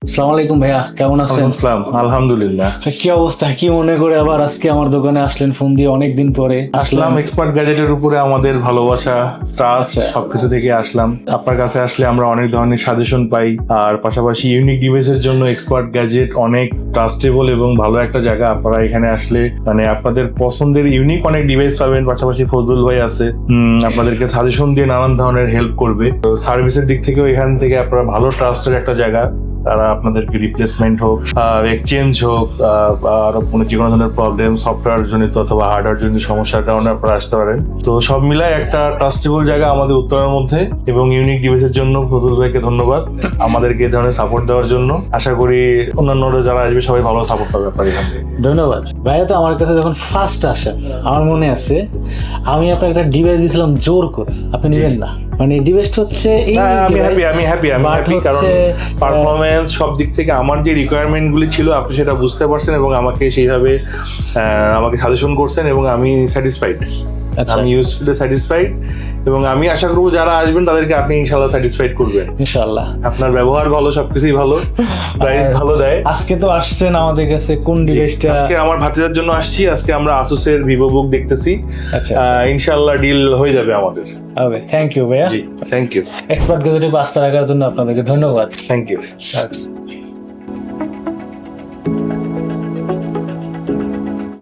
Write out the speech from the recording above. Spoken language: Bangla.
আসসালামু আলাইকুম ভাইয়া, কেমন আছেন? আসসালাম, আলহামদুলিল্লাহ। কি অবস্থা, কি মনে করে আবার আজকে আমার দোকানে আসলেন ফোন দিয়ে? অনেকদিন পরে আসলাম এক্সপার্ট গ্যাজেটের উপরে আমাদের ভালোবাসা, ট্রাস্ট আচ্ছা। সবকিছু থেকে আসলাম। আপনার কাছে আসলে আমরা অনেক ধরনের সাজেশন পাই, আর পাশাপাশি ইউনিক ডিভাইসের জন্য এক্সপার্ট গ্যাজেট অনেক ট্রাস্টেবল এবং ভালো একটা জায়গা। আপনারা এখানে আসলে মানে আপনাদের পছন্দের ইউনিক অনেক ডিভাইস পাবেন। পাশাপাশি ফজলুল ভাই আছে, আপনাদেরকে সাজেশন দিয়ে নানান ধরনের হেল্প করবে। তো সার্ভিসের দিক থেকেও এখান থেকে আপনারা ভালো ট্রাস্টের একটা জায়গা। তারা আপনাদেরকে রিপ্লেসমেন্ট হোক, এক্সচেঞ্জ হোক, বা আরো কোনো যে কোনো ধরনের প্রবলেম, সফটওয়্যার জনিত অথবা হার্ডওয়্যার জনিত সমস্যার কারণে আপনারা আসতে পারেন। তো সব মিলায় একটা ট্রাস্টেবল জায়গা আমাদের উত্তরের মধ্যে। এবং ইউনিক ডিভাইসের জন্য ফজল ভাইকে ধন্যবাদ আমাদেরকে এই ধরনের সাপোর্ট দেওয়ার জন্য। আশা করি অন্যান্য যারা আসবে সবাই ভালো সাপোর্ট পাবে আপনার এখান থেকে। ধন্যবাদ ভাইয়া। তো আমার কাছে যখন ফার্স্ট আসেন, আমার মনে আছে আমি আপনাকে একটা ডিভাইস দিয়েছিলাম জোর করে, আপনি নিলেন না। মানে ডিভাইসটা হচ্ছে এই আমি হ্যাপি কারণ পারফরমেন্স সব দিক থেকে আমার যে রিকোয়ারমেন্ট গুলি ছিল আপনি সেটা বুঝতে পারছেন এবং আমাকে সেইভাবে আমাকে সাজেশন করছেন এবং আমি স্যাটিসফাইড। আমি ইউজফুলি স্যাটিসফাইড এবং আমি আশা করবো যারা আসবেন তাদেরকে আপনি ইনশাআল্লাহ স্যাটিসফাইড করবেন। ইনশাআল্লাহ। আপনার ব্যবহার ভালো, সবকিছুই ভালো, প্রাইস ভালো দেয়। আজকে তো আসছেন আমাদের কাছে কোন ডিভাইসটা? আজকে আমার ভাতিজার জন্য আসছি। আজকে আমরা আসুসের ভিভো বুক দেখতেছি। আচ্ছা, ইনশাআল্লাহ ডিল হয়ে যাবে আমাদের। ওকে, থ্যাংক ইউ ভাইয়া। জি, থ্যাংক ইউ। এক্সপার্ট গ্যাজেটে 5 রাখার জন্য আপনাদেরকে ধন্যবাদ। Thank you.